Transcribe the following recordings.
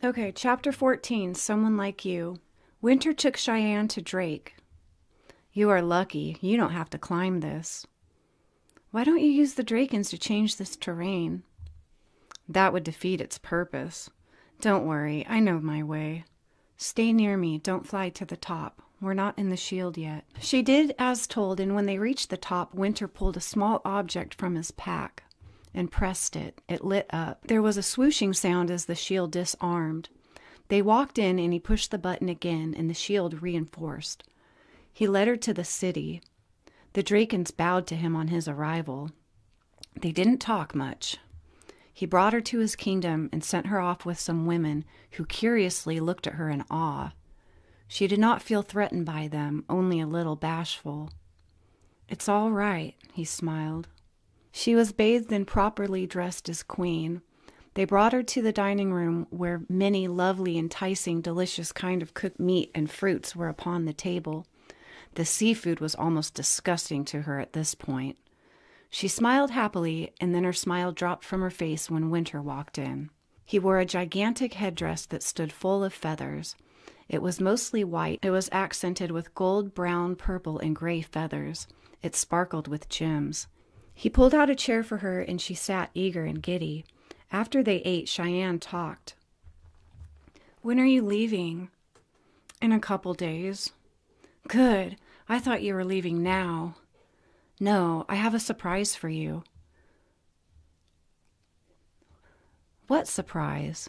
Okay, chapter 14, Someone Like You. Winter took Cheyenne to Drake. You are lucky. You don't have to climb this. Why don't you use the Drakens to change this terrain? That would defeat its purpose. Don't worry, I know my way. Stay near me, don't fly to the top. We're not in the shield yet. She did as told, and when they reached the top, Winter pulled a small object from his pack and pressed it. It lit up. There was a swooshing sound as the shield disarmed. They walked in, and he pushed the button again, and the shield reinforced. He led her to the city. The Drakens bowed to him on his arrival. They didn't talk much. He brought her to his kingdom and sent her off with some women who curiously looked at her in awe. She did not feel threatened by them, only a little bashful. "It's all right," he smiled. She was bathed and properly dressed as queen. They brought her to the dining room where many lovely, enticing, delicious kind of cooked meat and fruits were upon the table. The seafood was almost disgusting to her at this point. She smiled happily, and then her smile dropped from her face when Winter walked in. He wore a gigantic headdress that stood full of feathers. It was mostly white. It was accented with gold, brown, purple, and gray feathers. It sparkled with gems. He pulled out a chair for her, and she sat eager and giddy. After they ate, Cheyenne talked. "When are you leaving?" "In a couple days." "Good. I thought you were leaving now." "No, I have a surprise for you." "What surprise?"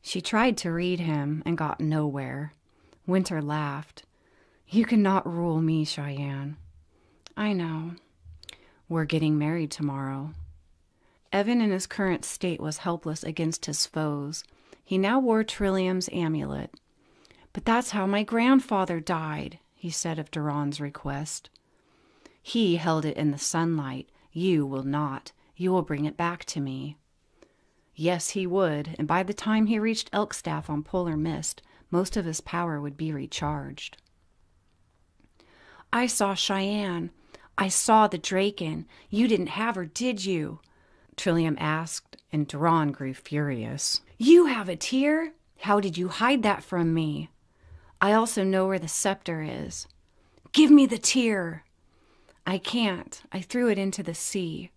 She tried to read him and got nowhere. Winter laughed. "You cannot rule me, Cheyenne." "I know." "We're getting married tomorrow." Evan in his current state was helpless against his foes. He now wore Trillium's amulet. "But that's how my grandfather died," he said of Duran's request. "He held it in the sunlight. You will not. You will bring it back to me." Yes, he would, and by the time he reached Elkstaff on Polar Mist, most of his power would be recharged. "I saw Cheyenne. I saw the Draken. You didn't have her, did you?" Trillium asked, and Duran grew furious. "You have it here? How did you hide that from me? I also know where the scepter is." "Give me the tear." "I can't. I threw it into the sea."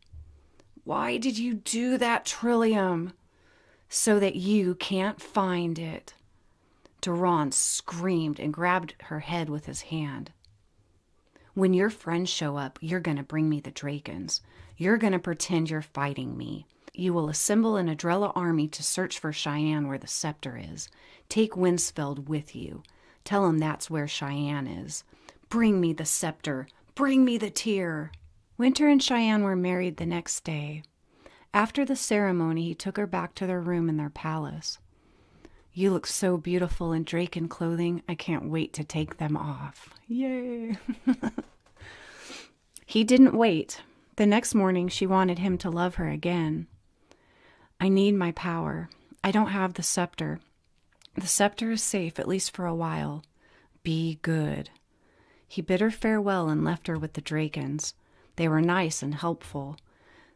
"Why did you do that, Trillium?" "So that you can't find it." Duran screamed and grabbed her head with his hand. "When your friends show up, you're going to bring me the Drakens. You're going to pretend you're fighting me. You will assemble an Adrella army to search for Cheyenne where the scepter is. Take Winsfeld with you. Tell him that's where Cheyenne is. Bring me the scepter. Bring me the tear." Winter and Cheyenne were married the next day. After the ceremony, he took her back to their room in their palace. "You look so beautiful in Draken clothing. I can't wait to take them off." Yay! He didn't wait. The next morning, she wanted him to love her again. "I need my power. I don't have the scepter. The scepter is safe, at least for a while. Be good." He bid her farewell and left her with the Drakens. They were nice and helpful.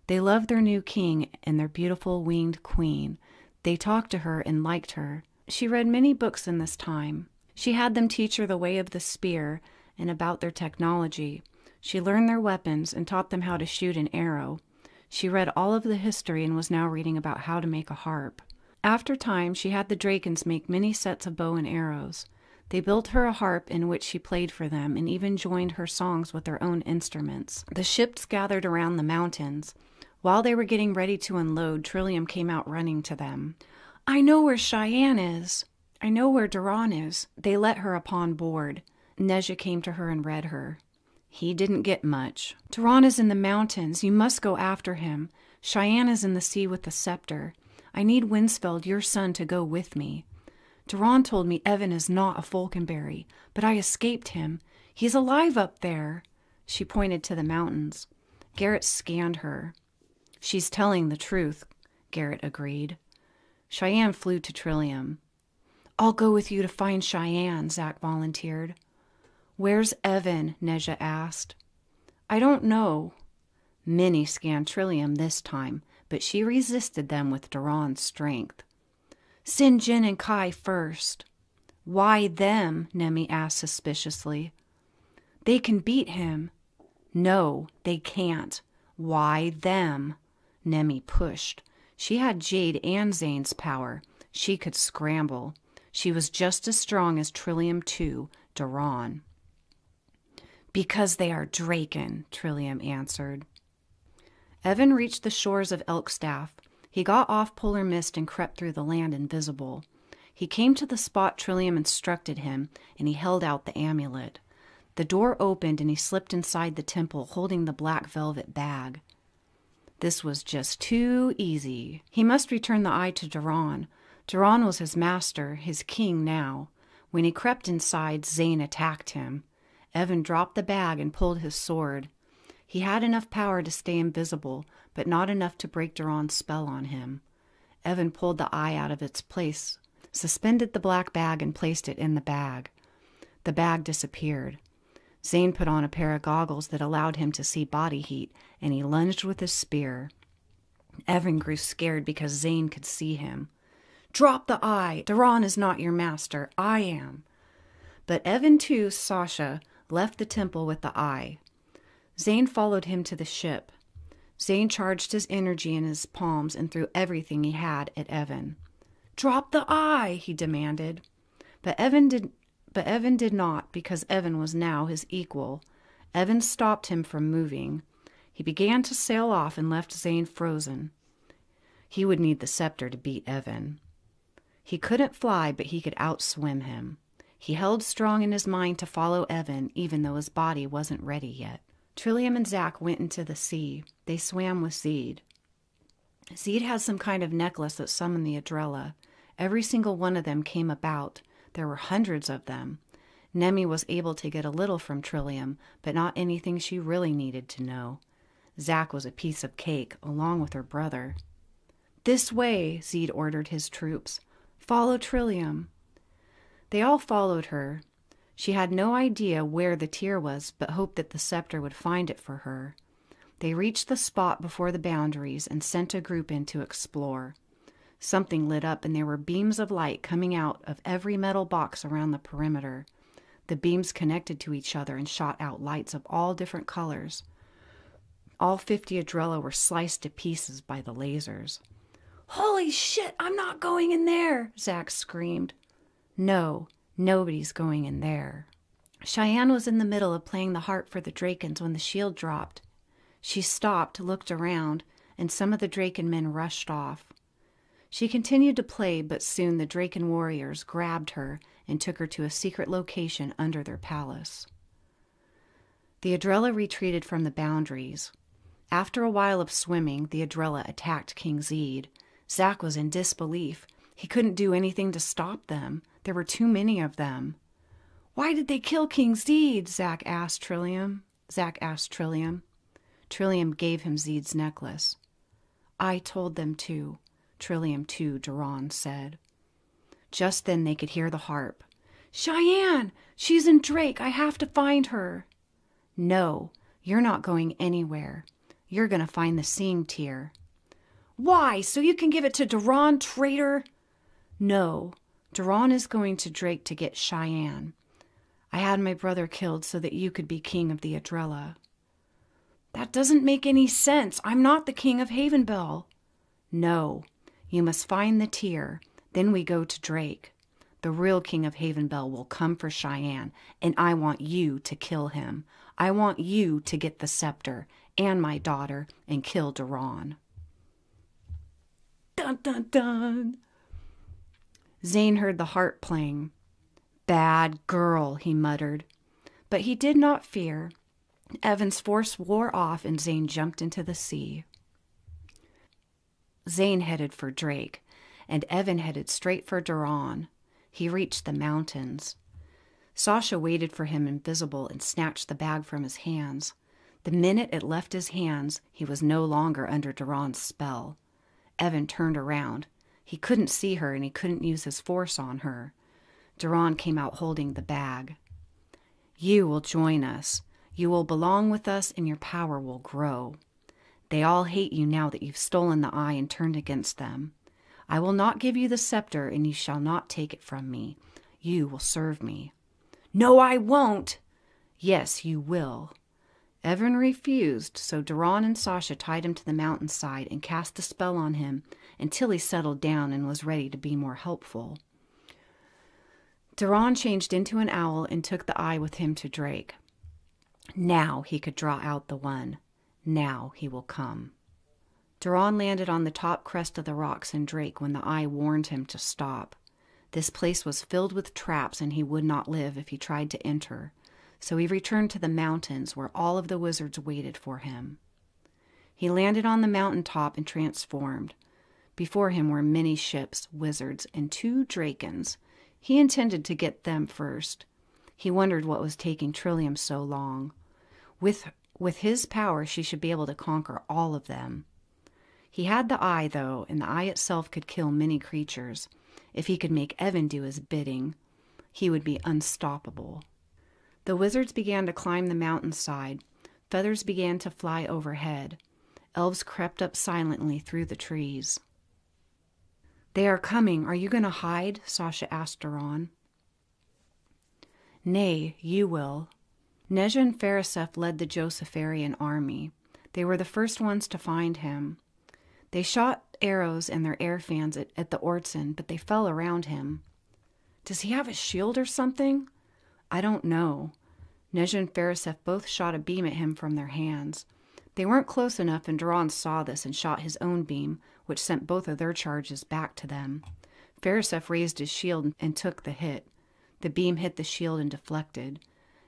They loved their new king and their beautiful winged queen. They talked to her and liked her. She read many books in this time. She had them teach her the way of the spear and about their technology. She learned their weapons and taught them how to shoot an arrow. She read all of the history and was now reading about how to make a harp. After time, she had the Drakens make many sets of bow and arrows. They built her a harp in which she played for them and even joined her songs with their own instruments. The ships gathered around the mountains. While they were getting ready to unload, Trillium came out running to them. "I know where Cheyenne is. I know where Duran is." They let her upon board. Neja came to her and read her. He didn't get much. "Duran is in the mountains. You must go after him. Cheyenne is in the sea with the scepter. I need Winsfeld, your son, to go with me. Duran told me Evan is not a Falconberry, but I escaped him. He's alive up there." She pointed to the mountains. Garrett scanned her. "She's telling the truth," Garrett agreed. Cheyenne flew to Trillium. "I'll go with you to find Cheyenne," Zach volunteered. "Where's Evan?" Neja asked. "I don't know." Many scanned Trillium this time, but she resisted them with Duran's strength. Send Jin and Kai first." "Why them?" Nemi asked suspiciously. "They can beat him." "No, they can't." "Why them?" Nemi pushed. She had Jade and Zane's power. She could scramble. She was just as strong as Trillium 2, Duran. "Because they are Draken," Trillium answered. Evan reached the shores of Elkstaff. He got off Polar Mist and crept through the land invisible. He came to the spot Trillium instructed him, and he held out the amulet. The door opened, and he slipped inside the temple, holding the black velvet bag. This was just too easy. He must return the eye to Duran. Duran was his master, his king now. When he crept inside, Zane attacked him. Evan dropped the bag and pulled his sword. He had enough power to stay invisible, but not enough to break Duran's spell on him. Evan pulled the eye out of its place, suspended the black bag, and placed it in the bag. The bag disappeared. Zane put on a pair of goggles that allowed him to see body heat, and he lunged with his spear. Evan grew scared because Zane could see him. "Drop the eye! Duran is not your master. I am." But Evan, too, Sasha, left the temple with the eye. Zane followed him to the ship. Zane charged his energy in his palms and threw everything he had at Evan. "Drop the eye!" he demanded. But Evan did not, because Evan was now his equal. Evan stopped him from moving. He began to sail off and left Zane frozen. He would need the scepter to beat Evan. He couldn't fly, but he could outswim him. He held strong in his mind to follow Evan, even though his body wasn't ready yet. Trillium and Zack went into the sea. They swam with Zeed. Zeed had some kind of necklace that summoned the Adrella. Every single one of them came about. There were hundreds of them. Nemi was able to get a little from Trillium, but not anything she really needed to know. Zack was a piece of cake, along with her brother. "This way," Zeed ordered his troops. "Follow Trillium." They all followed her. She had no idea where the tear was, but hoped that the scepter would find it for her. They reached the spot before the boundaries and sent a group in to explore. Something lit up, and there were beams of light coming out of every metal box around the perimeter. The beams connected to each other and shot out lights of all different colors. All 50 Adrella were sliced to pieces by the lasers. "Holy shit, I'm not going in there!" Zack screamed. "No, nobody's going in there." Cheyenne was in the middle of playing the harp for the Drakens when the shield dropped. She stopped, looked around, and some of the Draken men rushed off. She continued to play, but soon the Draken warriors grabbed her and took her to a secret location under their palace. The Adrella retreated from the boundaries. After a while of swimming, the Adrella attacked King Zeed. Zack was in disbelief. He couldn't do anything to stop them. There were too many of them. "Why did they kill King Zeed?" Zack asked Trillium. Trillium gave him Zeed's necklace. "I told them to," Trillium 2, Duran said. Just then they could hear the harp. "Cheyenne! She's in Drake! I have to find her!" "No, you're not going anywhere. You're going to find the seeing tear." "Why? So you can give it to Duran, traitor?" "No, Duran is going to Drake to get Cheyenne. I had my brother killed so that you could be king of the Adrella." "That doesn't make any sense. I'm not the king of HAVENBELL." "No, you must find the tear. Then we go to Drake. The real king of HAVENBELL will come for Cheyenne, and I want you to kill him. I want you to get the scepter and my daughter and kill Duran." Dun, dun, dun. Zane heard the harp playing. "Bad girl," he muttered. But he did not fear. Evan's force wore off, and Zane jumped into the sea. Zane headed for Drake, and Evan headed straight for Duran. He reached the mountains. Sasha waited for him invisible and snatched the bag from his hands. The minute it left his hands, he was no longer under Duran's spell. Evan turned around. He couldn't see her, and he couldn't use his force on her. Duran came out holding the bag. "You will join us. You will belong with us, and your power will grow. They all hate you now that you've stolen the eye and turned against them. I will not give you the scepter, and you shall not take it from me. You will serve me." "No, I won't." "Yes, you will." Evan refused, so Duran and Sasha tied him to the mountainside and cast a spell on him until he settled down and was ready to be more helpful. Duran changed into an owl and took the eye with him to Drake. Now he could draw out the one. Now he will come. Duran landed on the top crest of the rocks in Drake when the eye warned him to stop. This place was filled with traps, and he would not live if he tried to enter. So he returned to the mountains where all of the wizards waited for him. He landed on the mountain top and transformed. Before him were many ships, wizards, and 2 drakons. He intended to get them first. He wondered what was taking Trillium so long. With his power, she should be able to conquer all of them. He had the eye, though, and the eye itself could kill many creatures. If he could make Evan do his bidding, he would be unstoppable. The wizards began to climb the mountainside. Feathers began to fly overhead. Elves crept up silently through the trees. "They are coming. Are you going to hide?" Sasha asked Duran. "Nay, you will." Nezha and Farisef led the Josepharian army. They were the first ones to find him. They shot arrows and their air fans at the Ortson, but they fell around him. "Does he have a shield or something?" "I don't know." Nezha and Farisef both shot a beam at him from their hands. They weren't close enough, and Duran saw this and shot his own beam, which sent both of their charges back to them. Farisef raised his shield and took the hit. The beam hit the shield and deflected.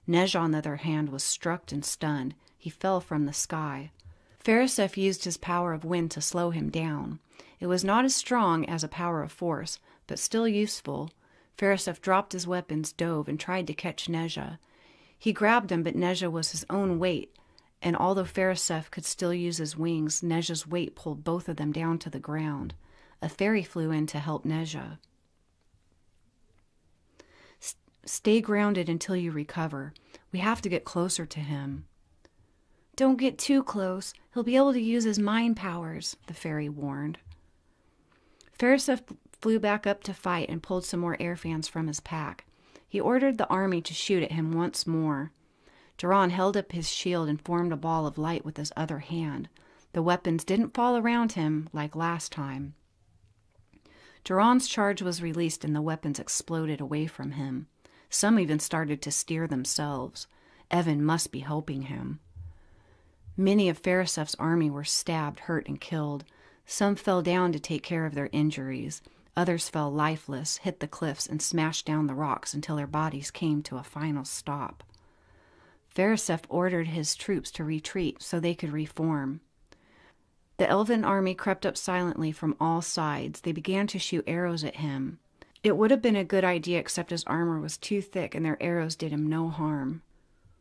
Nezha, on the other hand, was struck and stunned. He fell from the sky. Farisef used his power of wind to slow him down. It was not as strong as a power of force, but still useful. Farisef dropped his weapons, dove, and tried to catch Nezha. He grabbed him, but Nezha was his own weight, and although Farisef could still use his wings, Nezha's weight pulled both of them down to the ground. A fairy flew in to help Nezha. "Stay grounded until you recover. We have to get closer to him." "Don't get too close. He'll be able to use his mind powers," the fairy warned. Farisef flew back up to fight and pulled some more air fans from his pack. He ordered the army to shoot at him once more. Duran held up his shield and formed a ball of light with his other hand. The weapons didn't fall around him like last time. Duran's charge was released and the weapons exploded away from him. Some even started to steer themselves. Evan must be helping him. Many of Farisef's army were stabbed, hurt, and killed. Some fell down to take care of their injuries. Others fell lifeless, hit the cliffs, and smashed down the rocks until their bodies came to a final stop. Farisef ordered his troops to retreat so they could reform. The elven army crept up silently from all sides. They began to shoot arrows at him. It would have been a good idea, except his armor was too thick and their arrows did him no harm.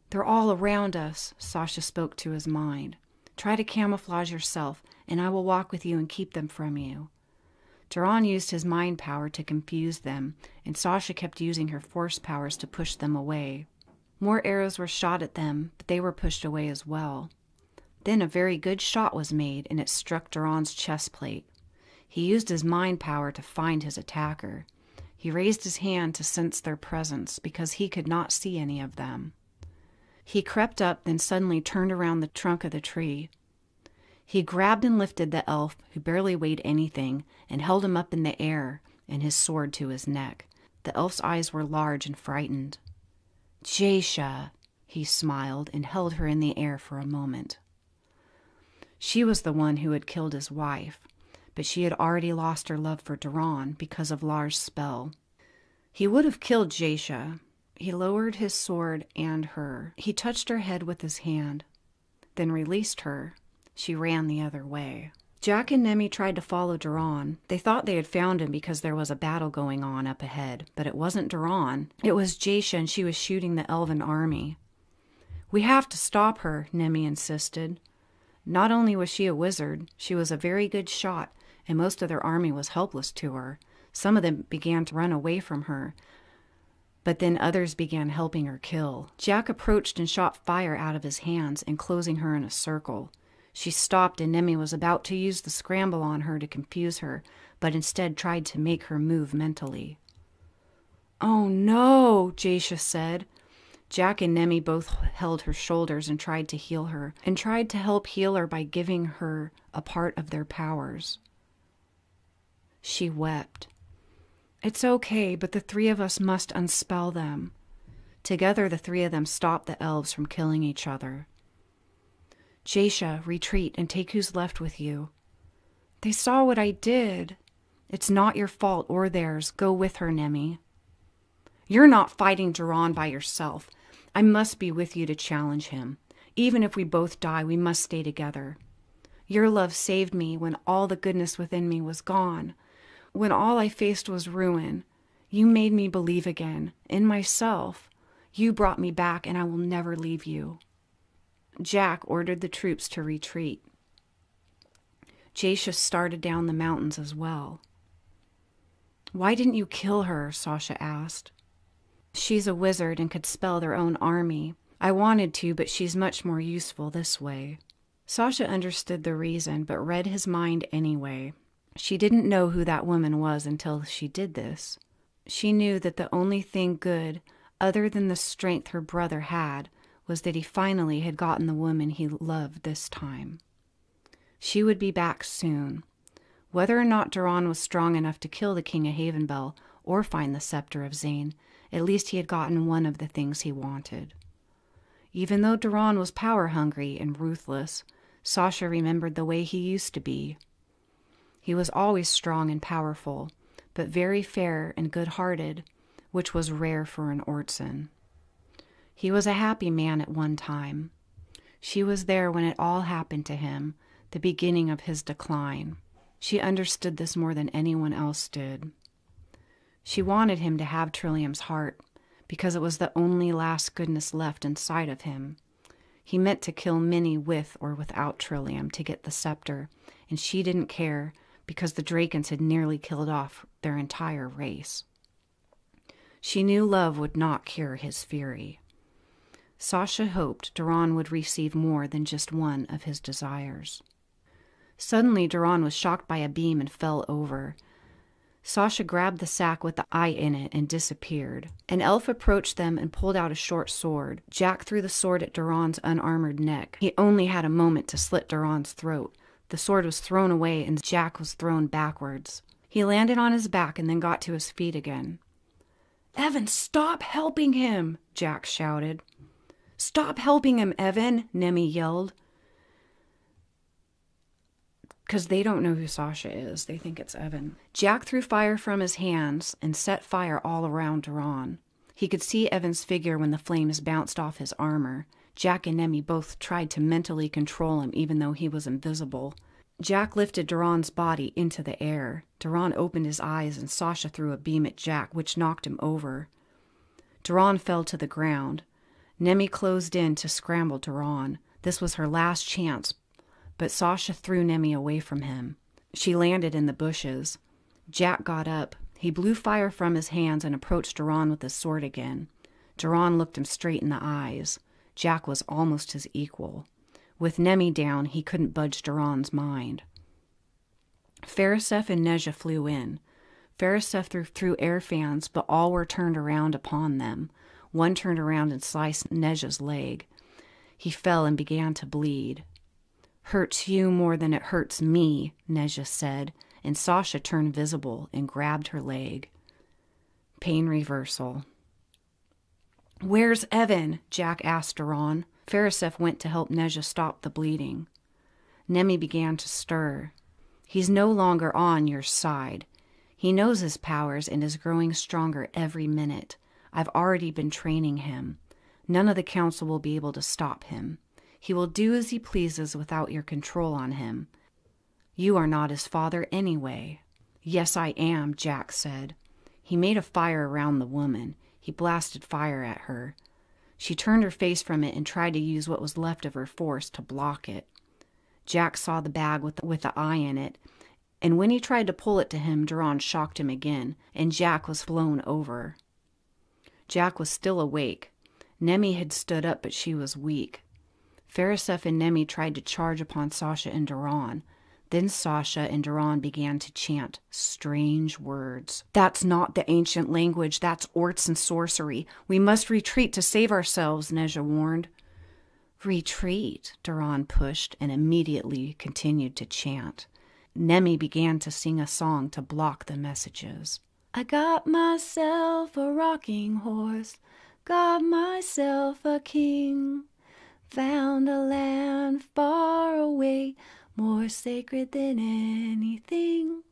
"They're all around us," Sasha spoke to his mind. "Try to camouflage yourself, and I will walk with you and keep them from you." Duran used his mind power to confuse them, and Sasha kept using her force powers to push them away. More arrows were shot at them, but they were pushed away as well. Then a very good shot was made, and it struck Duran's chest plate. He used his mind power to find his attacker. He raised his hand to sense their presence, because he could not see any of them. He crept up, then suddenly turned around the trunk of the tree. He grabbed and lifted the elf, who barely weighed anything, and held him up in the air, and his sword to his neck. The elf's eyes were large and frightened. "Jaisha," he smiled and held her in the air for a moment. She was the one who had killed his wife, but she had already lost her love for Duran because of Lar's spell. He would have killed Jaisha. He lowered his sword and her. He touched her head with his hand, then released her. She ran the other way. Jack and Nemi tried to follow Duran. They thought they had found him because there was a battle going on up ahead, but it wasn't Duran. It was Jaisha, and she was shooting the elven army. "We have to stop her," Nemi insisted. Not only was she a wizard, she was a very good shot, and most of their army was helpless to her. Some of them began to run away from her, but then others began helping her kill. Jack approached and shot fire out of his hands, enclosing her in a circle. She stopped, and Nemi was about to use the scramble on her to confuse her, but instead tried to make her move mentally. "Oh no," Jasha said. Jack and Nemi both held her shoulders and tried to heal her, and tried to help heal her by giving her a part of their powers. She wept. "It's okay, but the three of us must unspell them." Together, the three of them stopped the elves from killing each other. "Jasha, retreat and take who's left with you." "They saw what I did." "It's not your fault or theirs. Go with her, Nemi." "You're not fighting Duran by yourself. I must be with you to challenge him. Even if we both die, we must stay together. Your love saved me when all the goodness within me was gone. When all I faced was ruin, you made me believe again, in myself. You brought me back, and I will never leave you." Jack ordered the troops to retreat. Jasha started down the mountains as well. "Why didn't you kill her?" Sasha asked. "She's a wizard and could spell their own army. I wanted to, but she's much more useful this way." Sasha understood the reason, but read his mind anyway. She didn't know who that woman was until she did this. She knew that the only thing good, other than the strength her brother had, was that he finally had gotten the woman he loved this time. She would be back soon. Whether or not Duran was strong enough to kill the King of HAVENBELL or find the scepter of Zane, at least he had gotten one of the things he wanted. Even though Duran was power-hungry and ruthless, Sasha remembered the way he used to be. He was always strong and powerful, but very fair and good-hearted, which was rare for an Ortson. He was a happy man at one time. She was there when it all happened to him, the beginning of his decline. She understood this more than anyone else did. She wanted him to have Trillium's heart, because it was the only last goodness left inside of him. He meant to kill many with or without Trillium to get the scepter, and she didn't care, because the Drakens had nearly killed off their entire race. She knew love would not cure his fury. Sasha hoped Duran would receive more than just one of his desires. Suddenly, Duran was shocked by a beam and fell over. Sasha grabbed the sack with the eye in it and disappeared. An elf approached them and pulled out a short sword. Jack threw the sword at Duran's unarmored neck. He only had a moment to slit Duran's throat. The sword was thrown away and Jack was thrown backwards. He landed on his back and then got to his feet again. "Evan, stop helping him!" Jack shouted. "Stop helping him, Evan!" Nemi yelled. Because they don't know who Sasha is. They think it's Evan. Jack threw fire from his hands and set fire all around Duran. He could see Evan's figure when the flames bounced off his armor. Jack and Nemi both tried to mentally control him even though he was invisible. Jack lifted Duran's body into the air. Duran opened his eyes and Sasha threw a beam at Jack, which knocked him over. Duran fell to the ground. Nemi closed in to scramble Duran. This was her last chance, but Sasha threw Nemi away from him. She landed in the bushes. Jack got up. He blew fire from his hands and approached Duran with his sword again. Duran looked him straight in the eyes. Jack was almost his equal. With Nemi down, he couldn't budge Duran's mind. Farisef and Nezha flew in. Farisef threw air fans, but all were turned around upon them. One turned around and sliced Nezha's leg. He fell and began to bleed. "Hurts you more than it hurts me," Nezha said, and Sasha turned visible and grabbed her leg. Pain reversal. "Where's Evan?" Jack asked Duran. Farisef went to help Nezha stop the bleeding. Nemi began to stir. "He's no longer on your side. He knows his powers and is growing stronger every minute. I've already been training him. None of the council will be able to stop him. He will do as he pleases without your control on him. You are not his father anyway." "Yes, I am," Jack said. He made a fire around the woman. He blasted fire at her. She turned her face from it and tried to use what was left of her force to block it. Jack saw the bag with the eye in it, and when he tried to pull it to him, Duran shocked him again, and Jack was flown over. Jack was still awake. Nemi had stood up, but she was weak. Farisef and Nemi tried to charge upon Sasha and Duran. Then Sasha and Duran began to chant strange words. "That's not the ancient language. That's arts and sorcery. We must retreat to save ourselves," Nezha warned. "Retreat," Duran pushed and immediately continued to chant. Nemi began to sing a song to block the messages. "I got myself a rocking horse, got myself a king, found a land far away, more sacred than anything.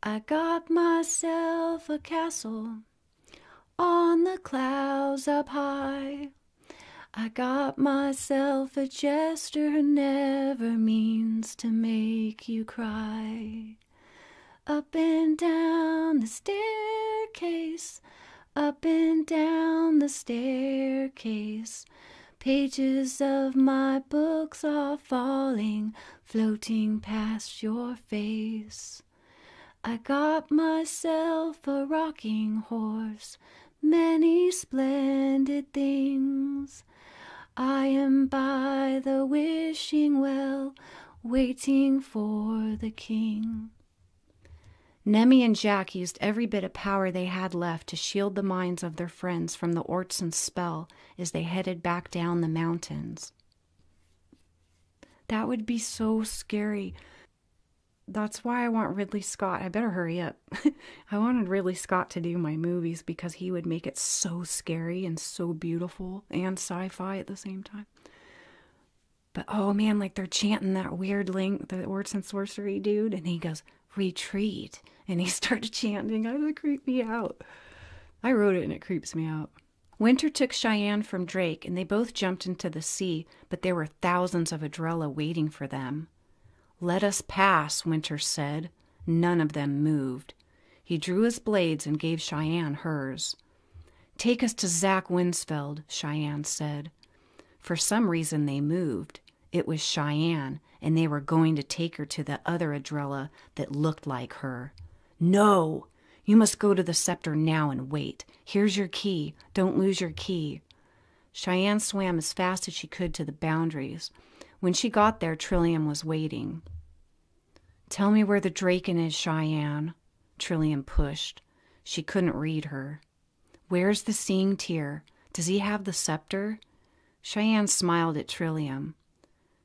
I got myself a castle on the clouds up high. I got myself a jester who never means to make you cry. Up and down the staircase, up and down the staircase, pages of my books are falling, floating past your face. I got myself a rocking horse, many splendid things. I am by the wishing well, waiting for the king." Nemi and Jack used every bit of power they had left to shield the minds of their friends from the Ortson's spell as they headed back down the mountains. That would be so scary. That's why I want Ridley Scott. I better hurry up. I wanted Ridley Scott to do my movies because he would make it so scary and so beautiful and sci-fi at the same time. But oh man, like they're chanting that weird the Arts and Sorcery dude, and he goes, "Retreat." And he started chanting. It creeped me out. I wrote it and it creeps me out. Winter took Cheyenne from Drake and they both jumped into the sea, but there were thousands of Adrella waiting for them. "Let us pass," Winter said. None of them moved. He drew his blades and gave Cheyenne hers. "Take us to Zach Winsfeld," Cheyenne said. For some reason they moved. It was Cheyenne, and they were going to take her to the other Adrella that looked like her. "No! You must go to the scepter now and wait. Here's your key. Don't lose your key." Cheyenne swam as fast as she could to the boundaries. When she got there, Trillium was waiting. "Tell me where the Draken is, Cheyenne." Trillium pushed. She couldn't read her. "Where's the Seeing Tear? Does he have the scepter?" Cheyenne smiled at Trillium.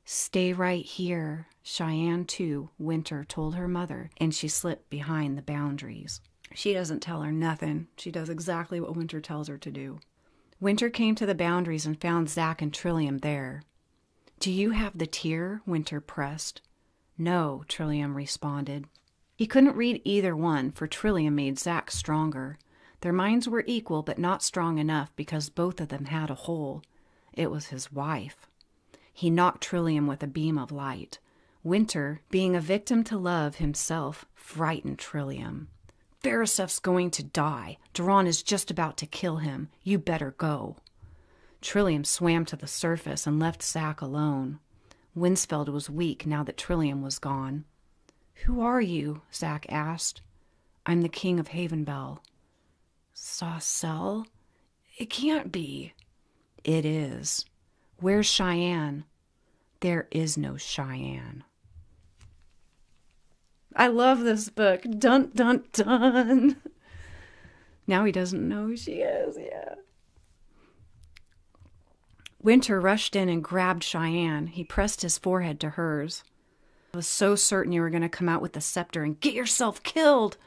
"Stay right here." Cheyenne, too, Winter told her mother, and she slipped behind the boundaries. She doesn't tell her nothing. She does exactly what Winter tells her to do. Winter came to the boundaries and found Zach and Trillium there. "Do you have the tear?" Winter pressed. "No," Trillium responded. He couldn't read either one, for Trillium made Zach stronger. Their minds were equal, but not strong enough because both of them had a hole. It was his wife. He knocked Trillium with a beam of light. Winter, being a victim to love himself, frightened Trillium. "Verisev's going to die. Duran is just about to kill him. You better go." Trillium swam to the surface and left Zach alone. Winsfeld was weak now that Trillium was gone. "Who are you?" Zach asked. "I'm the king of Havenbell." "Saucelle? It can't be." "It is." "Where's Cheyenne?" "There is no Cheyenne." I love this book. Dun, dun, dun. Now he doesn't know who she is, yeah. Winter rushed in and grabbed Cheyenne. He pressed his forehead to hers. "I was so certain you were going to come out with the scepter and get yourself killed."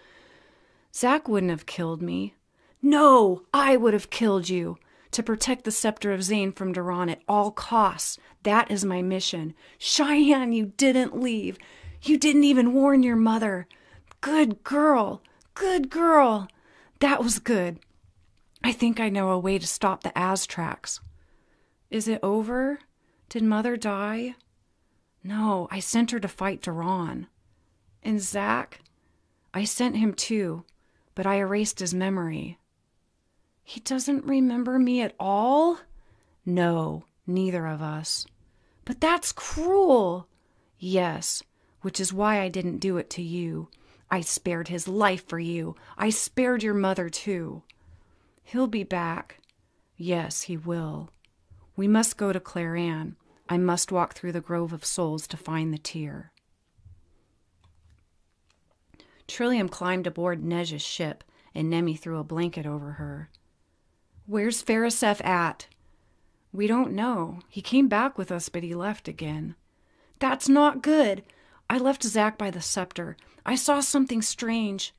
"Zach wouldn't have killed me." "No, I would have killed you. To protect the scepter of Zane from Duran at all costs. That is my mission. Cheyenne, you didn't leave. You didn't even warn your mother. Good girl. Good girl. That was good. I think I know a way to stop the Aztracs." "Is it over? Did Mother die?" "No, I sent her to fight Duran." "And Zach?" "I sent him too, but I erased his memory." "He doesn't remember me at all?" "No, neither of us." "But that's cruel." "Yes, which is why I didn't do it to you. I spared his life for you. I spared your mother too." "He'll be back." "Yes, he will. We must go to Claire Anne. I must walk through the Grove of Souls to find the tear." Trillium climbed aboard Nej's ship, and Nemi threw a blanket over her. "Where's Farisef at?" "We don't know. He came back with us, but he left again." "That's not good. I left Zach by the scepter. I saw something strange.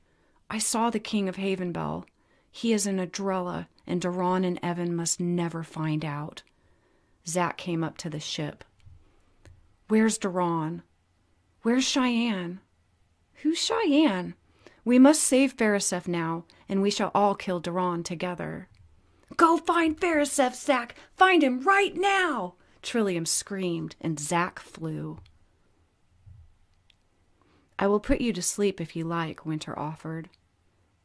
I saw the king of Havenbell. He is an Adrella, and Duran and Evan must never find out." Zach came up to the ship. "Where's Duran?" "Where's Cheyenne?" "Who's Cheyenne?" "We must save Farisef now, and we shall all kill Duran together." "Go find Farisef, Zach! Find him right now!" Trillium screamed, and Zach flew. "I will put you to sleep if you like," Winter offered.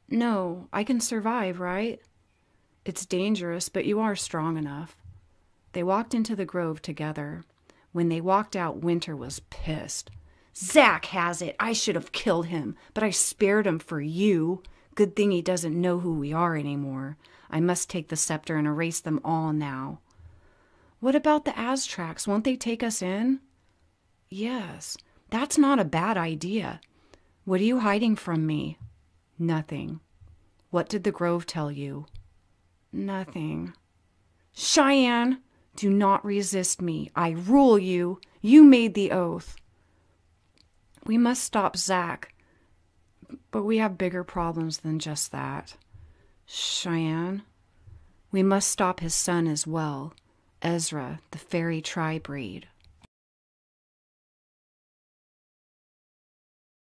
"No, I can survive, right?" "It's dangerous, but you are strong enough." They walked into the grove together. When they walked out, Winter was pissed. "Zach has it! I should have killed him, but I spared him for you. Good thing he doesn't know who we are anymore. I must take the scepter and erase them all now." "What about the Aztracs? Won't they take us in?" "Yes, that's not a bad idea. What are you hiding from me?" "Nothing." "What did the grove tell you?" "Nothing." "Cheyenne, do not resist me. I rule you. You made the oath." "We must stop Zach, but we have bigger problems than just that." "Cheyenne?" "We must stop his son as well, Ezra, the fairy tri-breed."